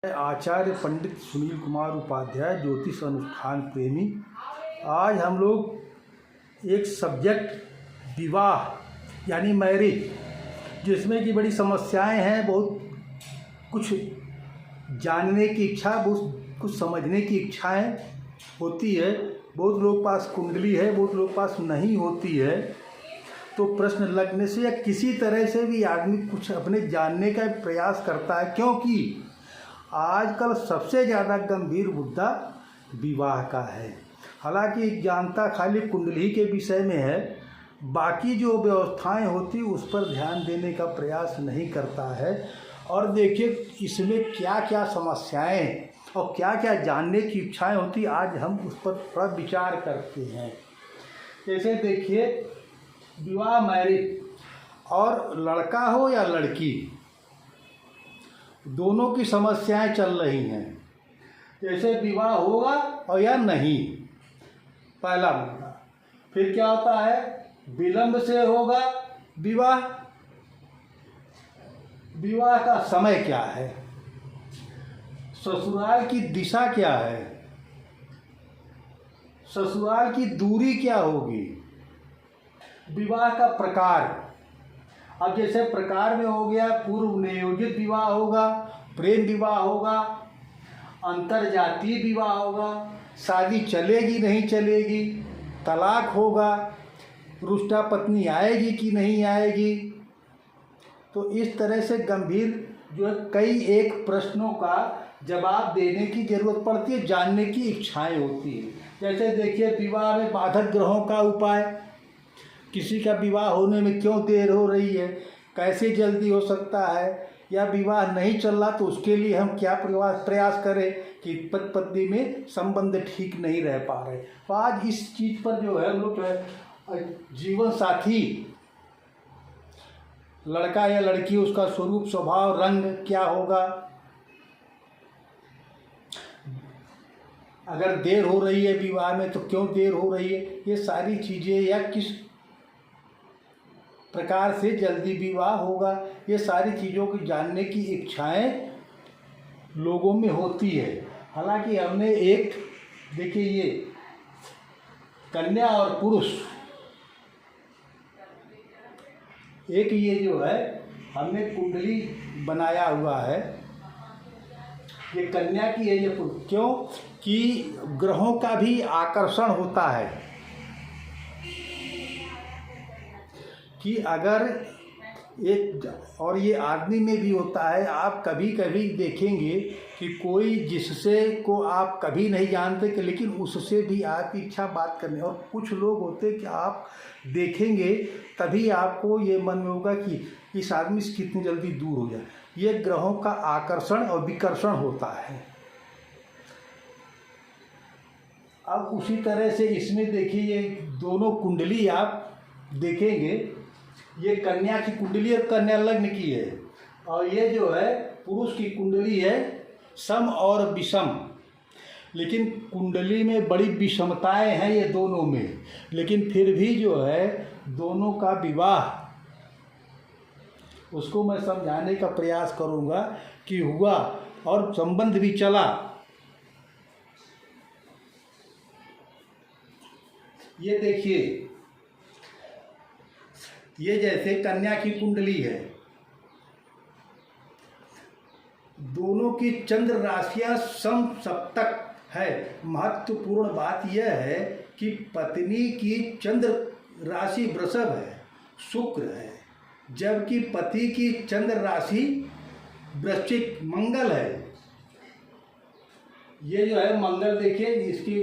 आचार्य पंडित सुनील कुमार उपाध्याय, ज्योतिष अनुष्ठान प्रेमी। आज हम लोग एक सब्जेक्ट विवाह यानी मैरिज, जिसमें कि बड़ी समस्याएं हैं, बहुत कुछ जानने की इच्छा, बहुत कुछ समझने की इच्छाएं होती है। बहुत लोग पास कुंडली है, बहुत लोग पास नहीं होती है। तो प्रश्न लगने से या किसी तरह से भी आदमी कुछ अपने जानने का प्रयास करता है, क्योंकि आजकल सबसे ज़्यादा गंभीर मुद्दा विवाह का है। हालांकि जानता खाली कुंडली के विषय में है, बाकी जो व्यवस्थाएं होती उस पर ध्यान देने का प्रयास नहीं करता है। और देखिए इसमें क्या क्या समस्याएं और क्या क्या जानने की इच्छाएं होती, आज हम उस पर थोड़ा विचार करते हैं। जैसे देखिए विवाह मैरिज, और लड़का हो या लड़की, दोनों की समस्याएं चल रही हैं। जैसे विवाह होगा और या नहीं, पहला मुद्दा। फिर क्या होता है, विलंब से होगा विवाह, विवाह का समय क्या है, ससुराल की दिशा क्या है, ससुराल की दूरी क्या होगी, विवाह का प्रकार। अब जैसे प्रकार में हो गया, पूर्व नियोजित विवाह होगा, प्रेम विवाह होगा, अंतरजातीय विवाह होगा, शादी चलेगी नहीं चलेगी, तलाक होगा, रुष्टा पत्नी आएगी कि नहीं आएगी। तो इस तरह से गंभीर जो है कई एक प्रश्नों का जवाब देने की जरूरत पड़ती है, जानने की इच्छाएं होती है। जैसे देखिए विवाह में बाधक ग्रहों का उपाय, किसी का विवाह होने में क्यों देर हो रही है, कैसे जल्दी हो सकता है, या विवाह नहीं चल रहा तो उसके लिए हम क्या प्रयास करें कि पति पत्नी में संबंध ठीक नहीं रह पा रहे। तो आज इस चीज़ पर जो है हम लोग जो है जीवन साथी, लड़का या लड़की, उसका स्वरूप स्वभाव रंग क्या होगा, अगर देर हो रही है विवाह में तो क्यों देर हो रही है, ये सारी चीज़ें, या किस प्रकार से जल्दी विवाह होगा, ये सारी चीज़ों की जानने की इच्छाएं लोगों में होती है। हालांकि हमने एक देखिए ये कन्या और पुरुष, एक ये जो है हमने कुंडली बनाया हुआ है, ये कन्या की है, ये पुरुष। क्यों कि ग्रहों का भी आकर्षण होता है कि अगर एक, और ये आदमी में भी होता है। आप कभी कभी देखेंगे कि कोई जिससे को आप कभी नहीं जानते कि, लेकिन उससे भी आपकी इच्छा बात करने, और कुछ लोग होते कि आप देखेंगे तभी आपको ये मन में होगा कि इस आदमी से कितनी जल्दी दूर हो जाए। ये ग्रहों का आकर्षण और विकर्षण होता है। अब उसी तरह से इसमें देखिए ये दोनों कुंडली आप देखेंगे, ये कन्या की कुंडली और कन्या लग्न की है, और ये जो है पुरुष की कुंडली है सम और विषम। लेकिन कुंडली में बड़ी विषमताएं हैं ये दोनों में, लेकिन फिर भी जो है दोनों का विवाह, उसको मैं समझाने का प्रयास करूंगा कि हुआ और संबंध भी चला। ये देखिए, ये जैसे कन्या की कुंडली है, दोनों की चंद्र राशियां सम सप्तक है। महत्वपूर्ण बात यह है कि पत्नी की चंद्र राशि वृषभ है, शुक्र है, जबकि पति की चंद्र राशि वृश्चिक मंगल है। ये जो है मंगल देखिए, इसकी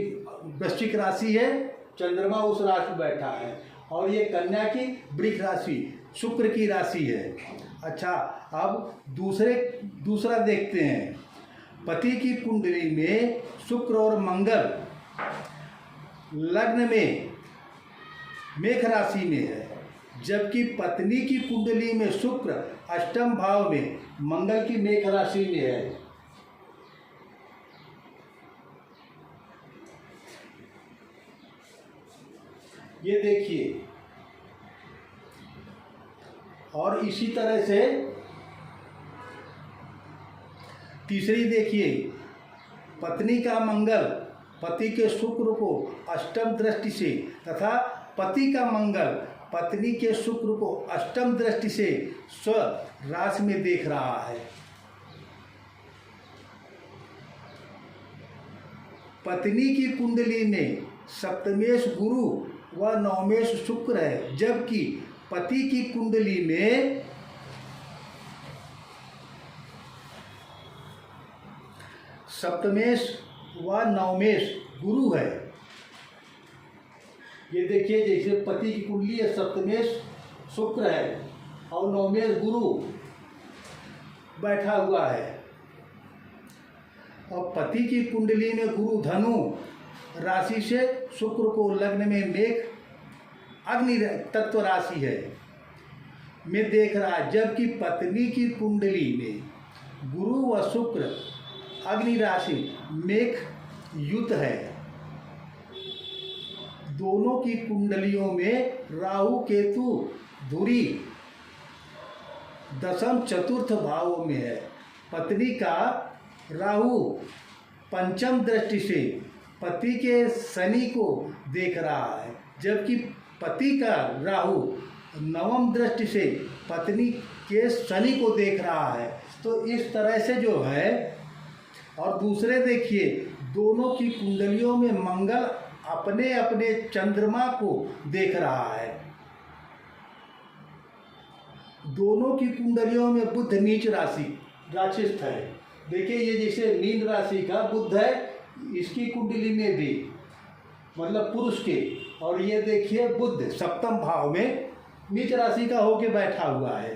वृश्चिक राशि है, चंद्रमा उस राशि में बैठा है, और ये कन्या की वृष राशि शुक्र की राशि है। अच्छा, अब दूसरा देखते हैं। पति की कुंडली में शुक्र और मंगल लग्न में मेष राशि में है, जबकि पत्नी की कुंडली में शुक्र अष्टम भाव में मंगल की मेष राशि में है। ये देखिए, और इसी तरह से तीसरी देखिए, पत्नी का मंगल पति के शुक्र को अष्टम दृष्टि से तथा पति का मंगल पत्नी के शुक्र को अष्टम दृष्टि से स्व राशि में देख रहा है। पत्नी की कुंडली में सप्तमेश गुरु व नवमेश शुक्र है, जबकि पति की कुंडली में सप्तमेश व नवमेश गुरु है। ये देखिए, जैसे पति की कुंडली है, सप्तमेश शुक्र है और नवमेश गुरु बैठा हुआ है, और पति की कुंडली में गुरु धनु राशि से शुक्र को लग्न में मेघ अग्नि तत्व राशि है में देख रहा है, जबकि पत्नी की कुंडली में गुरु व शुक्र अग्नि राशि मेघ युत है। दोनों की कुंडलियों में राहु केतु धुरी दशम चतुर्थ भावों में है। पत्नी का राहु पंचम दृष्टि से पति के शनि को देख रहा है, जबकि पति का राहु नवम दृष्टि से पत्नी के शनि को देख रहा है। तो इस तरह से जो है, और दूसरे देखिए, दोनों की कुंडलियों में मंगल अपने अपने चंद्रमा को देख रहा है। दोनों की कुंडलियों में बुध नीच राशिस्थ है। देखिए, ये जैसे मीन राशि का बुध है, इसकी कुंडली में भी, मतलब पुरुष के, और ये देखिए बुध सप्तम भाव में नीच राशि का होके बैठा हुआ है।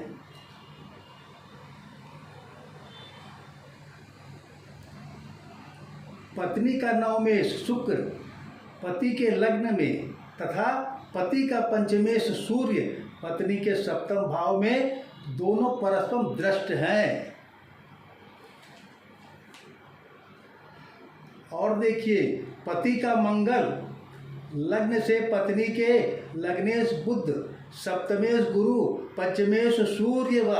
पत्नी का नवमेश शुक्र पति के लग्न में तथा पति का पंचमेश सूर्य पत्नी के सप्तम भाव में, दोनों परस्पर दृष्ट हैं। और देखिए, पति का मंगल लग्न से पत्नी के लग्नेश बुध सप्तमेश गुरु पंचमेश सूर्य व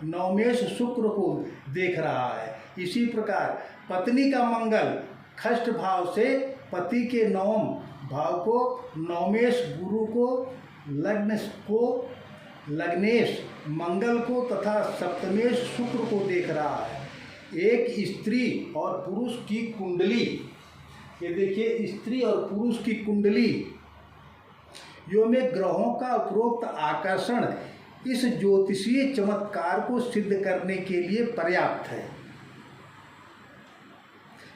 नवमेश शुक्र को देख रहा है। इसी प्रकार पत्नी का मंगल खष्ट भाव से पति के नवम भाव को नवमेश गुरु को लग्नेश मंगल को तथा सप्तमेश शुक्र को देख रहा है। एक स्त्री और पुरुष की कुंडली, ये देखिए, स्त्री और पुरुष की कुंडली यो में ग्रहों का उपरोक्त आकर्षण इस ज्योतिषीय चमत्कार को सिद्ध करने के लिए पर्याप्त है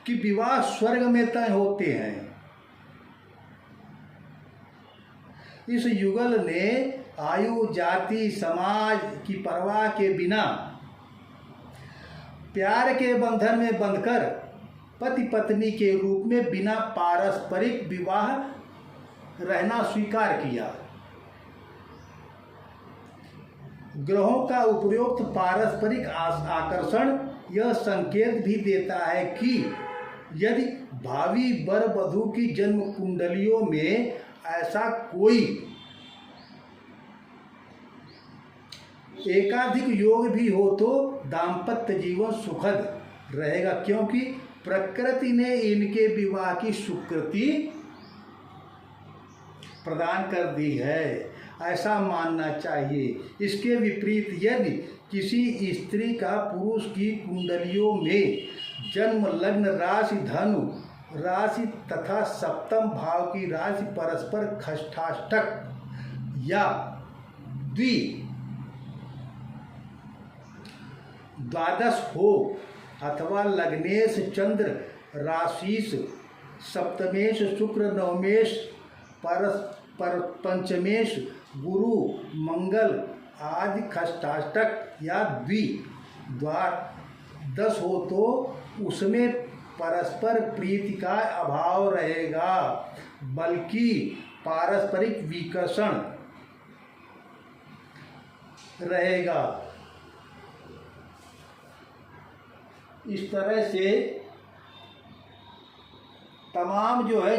कि विवाह स्वर्ग में तय होते हैं। इस युगल ने आयु जाति समाज की परवाह के बिना प्यार के बंधन में बंधकर पति पत्नी के रूप में बिना पारस्परिक विवाह रहना स्वीकार किया। ग्रहों का उपरोक्त पारस्परिक आकर्षण यह संकेत भी देता है कि यदि भावी वर वधू की जन्म कुंडलियों में ऐसा कोई एकाधिक योग भी हो तो दाम्पत्य जीवन सुखद रहेगा, क्योंकि प्रकृति ने इनके विवाह की स्वीकृति प्रदान कर दी है, ऐसा मानना चाहिए। इसके विपरीत यदि किसी स्त्री का पुरुष की कुंडलियों में जन्म लग्न राशि धनु राशि तथा सप्तम भाव की राशि परस्पर खष्टाष्टक या द्वादश हो अथवा लग्नेश चंद्र राशिस सप्तमेश शुक्र नवमेश पंचमेश गुरु मंगल आदि खष्टाष्टक या द्वादश हो तो उसमें परस्पर प्रीति का अभाव रहेगा, बल्कि पारस्परिक विकर्षण रहेगा। इस तरह से तमाम जो है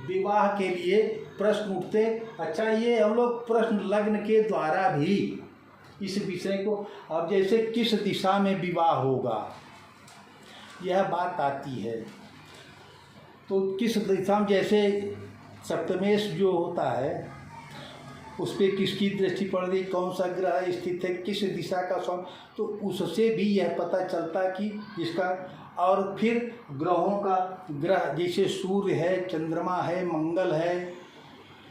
विवाह के लिए प्रश्न उठते। अच्छा, ये हम लोग प्रश्न लग्न के द्वारा भी इस विषय को, अब जैसे किस दिशा में विवाह होगा, यह बात आती है। तो किस दिशा में, जैसे सप्तमेश जो होता है उस पर किसकी दृष्टि पड़ रही, कौन सा ग्रह स्थित है, किस दिशा का सौन, तो उससे भी यह पता चलता है कि इसका। और फिर ग्रहों का, ग्रह जैसे सूर्य है, चंद्रमा है, मंगल है,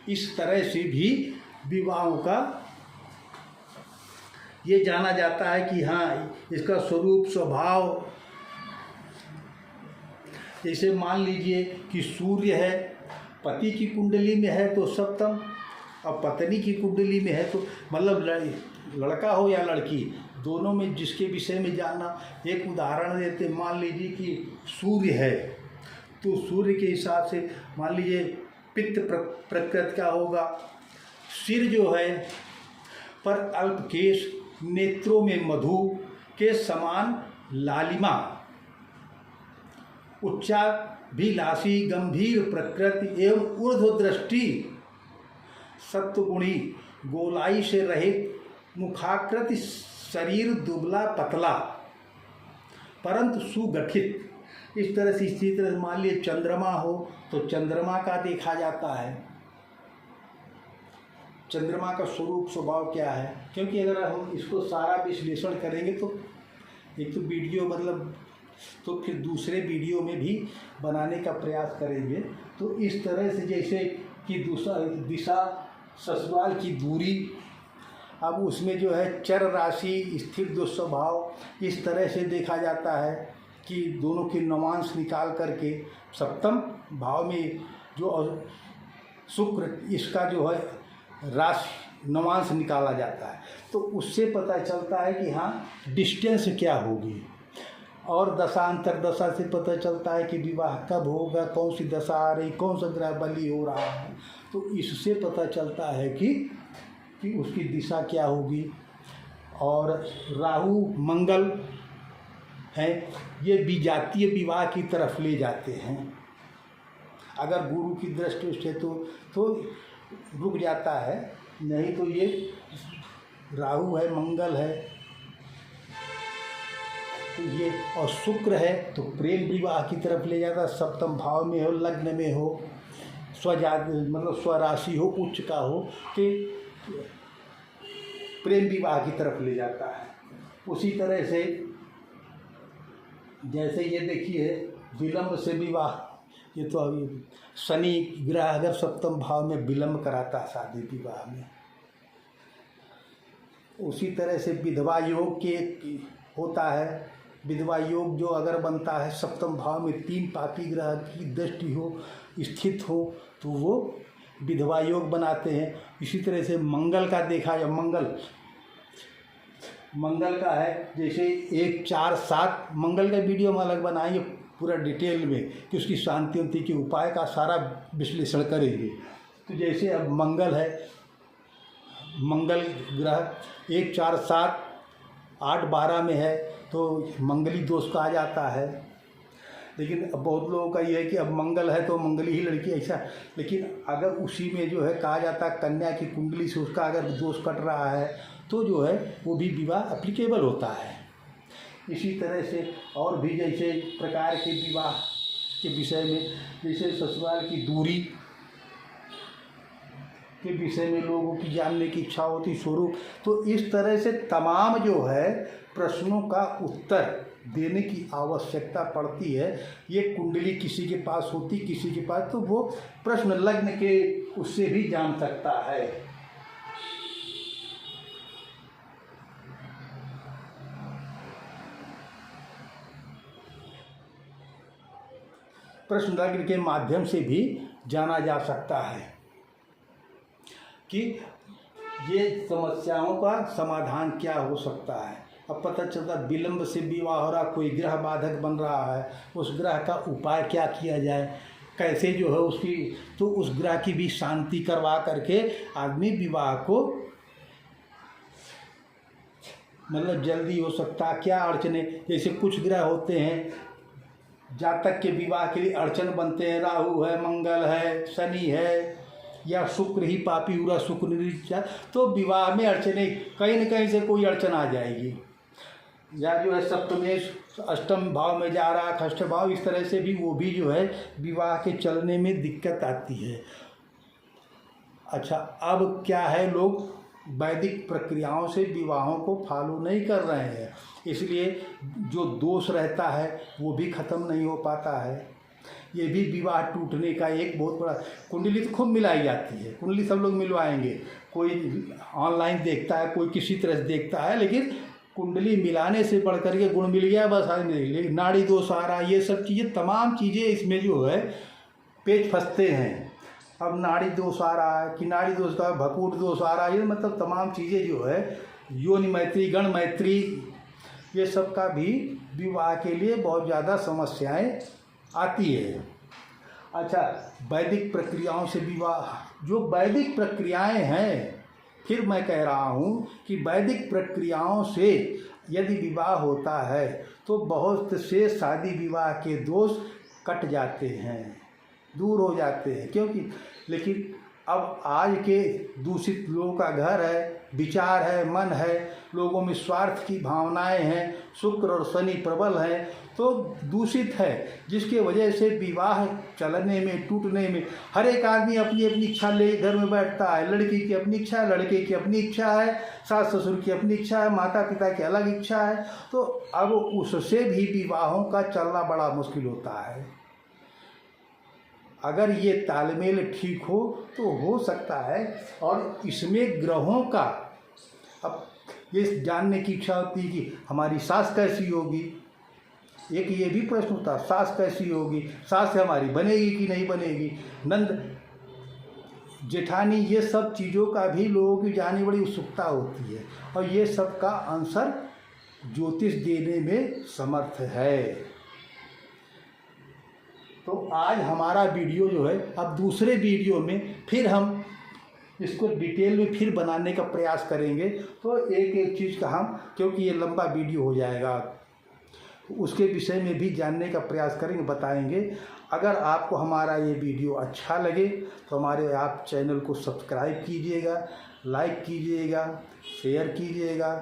इस तरह से भी विवाहों का ये जाना जाता है कि हाँ इसका स्वरूप स्वभाव। जैसे मान लीजिए कि सूर्य है, पति की कुंडली में है तो सप्तम, और पत्नी की कुंडली में है तो मतलब लड़का हो या लड़की, दोनों में जिसके विषय में जानना। एक उदाहरण देते, मान लीजिए कि सूर्य है तो सूर्य के हिसाब से मान लीजिए पित्त प्रकृति का होगा, सिर जो है पर अल्प केश, नेत्रों में मधु के समान लालिमा, उच्चाभिलाषी गंभीर प्रकृति एवं ऊर्ध्व दृष्टि, सत्वगुणी, गोलाई से रहित, मुखाकृति, शरीर दुबला पतला परंतु सुगठित। इस तरह से, इसी तरह मान लीजिए चंद्रमा हो तो चंद्रमा का देखा जाता है, चंद्रमा का स्वरूप स्वभाव क्या है। क्योंकि अगर हम इसको सारा विश्लेषण करेंगे तो एक तो वीडियो मतलब, तो फिर दूसरे वीडियो में भी बनाने का प्रयास करेंगे। तो इस तरह से जैसे कि दूसरा दिशा, ससुराल की दूरी, अब उसमें जो है चर राशि, स्थिर दुस्वभाव, इस तरह से देखा जाता है कि दोनों के नवांश निकाल करके सप्तम भाव में जो शुक्र, इसका जो है राशि नवांश निकाला जाता है। तो उससे पता चलता है कि हाँ डिस्टेंस क्या होगी, और दशा अंतरदशा से पता चलता है कि विवाह कब होगा, कौन सी दशा आ रही, कौन सा ग्रह बली हो रहा है। तो इससे पता चलता है कि उसकी दिशा क्या होगी। और राहु मंगल हैं, ये विजातीय विवाह की तरफ ले जाते हैं। अगर गुरु की दृष्टि से तो रुक जाता है, नहीं तो ये राहु है, मंगल है, तो ये, और शुक्र है तो प्रेम विवाह की तरफ ले जाता है। सप्तम भाव में हो, लग्न में हो, स्वजात मतलब स्वराशि हो, उच्च का हो, कि प्रेम विवाह की तरफ ले जाता है। उसी तरह से जैसे ये देखिए विलंब से विवाह, ये तो अभी शनि ग्रह अगर सप्तम भाव में विलंब कराता है शादी विवाह में। उसी तरह से विधवा योग के होता है, विधवा योग जो अगर बनता है सप्तम भाव में 3 पापी ग्रह की दृष्टि हो, स्थित हो, तो वो विधवा योग बनाते हैं। इसी तरह से मंगल का देखा या मंगल का है, जैसे 1, 4, 7, मंगल का वीडियो हम अलग बनाएंगे पूरा डिटेल में कि उसकी शांति उन्ति के उपाय का सारा विश्लेषण करेंगे। तो जैसे अब मंगल है, मंगल ग्रह 1, 4, 7, 8, 12 में है तो मंगली दोष कहा जाता है। लेकिन अब बहुत लोगों का ये है कि अब मंगल है तो मंगली ही लड़की, ऐसा। लेकिन अगर उसी में जो है कहा जाता है कन्या की कुंडली से उसका अगर दोष कट रहा है तो जो है वो भी विवाह एप्लीकेबल होता है। इसी तरह से और भी जैसे प्रकार के विवाह के विषय में, जैसे ससुराल की दूरी के विषय में लोगों की जानने की इच्छा होती, स्वरूप। तो इस तरह से तमाम जो है प्रश्नों का उत्तर देने की आवश्यकता पड़ती है। ये कुंडली किसी के पास होती, किसी के पास, तो वो प्रश्न लग्न के उससे भी जान सकता है। प्रश्न लग्न के माध्यम से भी जाना जा सकता है कि ये समस्याओं का समाधान क्या हो सकता है। अब पता चलता विलंब से विवाह हो रहा, कोई ग्रह बाधक बन रहा है, उस ग्रह का उपाय क्या किया जाए, कैसे जो है उसकी, तो उस ग्रह की भी शांति करवा करके आदमी विवाह को मतलब जल्दी हो सकता। क्या अड़चने, जैसे कुछ ग्रह होते हैं जातक के विवाह के लिए अड़चन बनते हैं, राहु है, मंगल है, शनि है, या शुक्र ही पापी हुआ, शुक्र नीचा, तो विवाह में अड़चने कहीं न कहीं से कोई अड़चन आ जाएगी। या जो है सप्तमेश अष्टम भाव में जा रहा है, षष्ठ भाव, इस तरह से भी वो भी जो है विवाह के चलने में दिक्कत आती है। अच्छा, अब क्या है, लोग वैदिक प्रक्रियाओं से विवाहों को फॉलो नहीं कर रहे हैं, इसलिए जो दोष रहता है वो भी ख़त्म नहीं हो पाता है। ये भी विवाह टूटने का एक बहुत बड़ा, कुंडली तो खूब मिलाई जाती है, कुंडली सब लोग मिलवाएंगे, कोई ऑनलाइन देखता है, कोई किसी तरह से देखता है, लेकिन कुंडली मिलाने से बढ़ कर के गुण मिल गया बस आदमी, नाड़ी दोष आ रहा, ये सब चीज़ें, तमाम चीज़ें इसमें जो है पेच फंसते हैं। अब नाड़ी दोष आ रहा है कि नाड़ी दोष का भकूट दोष आ रहा है, ये मतलब तमाम चीज़ें जो है, योनि मैत्री, गण मैत्री, ये सब का भी विवाह के लिए बहुत ज़्यादा समस्याएं आती है। अच्छा, वैदिक प्रक्रियाओं से विवाह, जो वैदिक प्रक्रियाएं हैं, फिर मैं कह रहा हूँ कि वैदिक प्रक्रियाओं से यदि विवाह होता है तो बहुत से शादी विवाह के दोष कट जाते हैं, दूर हो जाते हैं, क्योंकि लेकिन अब आज के दूषित लोगों का घर है, विचार है, मन है, लोगों में स्वार्थ की भावनाएं हैं, शुक्र और शनि प्रबल हैं, तो दूषित है, जिसके वजह से विवाह चलने में, टूटने में, हर एक आदमी अपनी अपनी इच्छा ले घर में बैठता है। लड़की की अपनी इच्छा है, लड़के की अपनी इच्छा है, सास ससुर की अपनी इच्छा है, माता पिता की अलग इच्छा है, तो अब उससे भी विवाहों का चलना बड़ा मुश्किल होता है। अगर ये तालमेल ठीक हो तो हो सकता है। और इसमें ग्रहों का, अब ये जानने की इच्छा होती है कि हमारी सास कैसी होगी, एक ये भी प्रश्न होता है, सास कैसी होगी, सास से हमारी बनेगी कि नहीं बनेगी, नंद जेठानी, ये सब चीज़ों का भी लोगों की जानने बड़ी उत्सुकता होती है, और ये सब का आंसर ज्योतिष देने में समर्थ है। तो आज हमारा वीडियो जो है, अब दूसरे वीडियो में फिर हम इसको डिटेल में फिर बनाने का प्रयास करेंगे, तो एक एक चीज़ का हम, क्योंकि ये लंबा वीडियो हो जाएगा, उसके विषय में भी जानने का प्रयास करेंगे, बताएंगे। अगर आपको हमारा ये वीडियो अच्छा लगे तो हमारे आप चैनल को सब्सक्राइब कीजिएगा, लाइक कीजिएगा, शेयर कीजिएगा,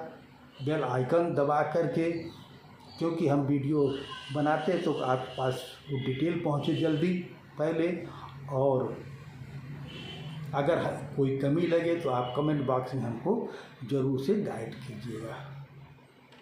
बेल आइकन दबा करके, क्योंकि हम वीडियो बनाते हैं तो आपके पास वो डिटेल पहुँचे जल्दी पहले। और अगर कोई कमी लगे तो आप कमेंट बॉक्स में हमको ज़रूर से गाइड कीजिएगा।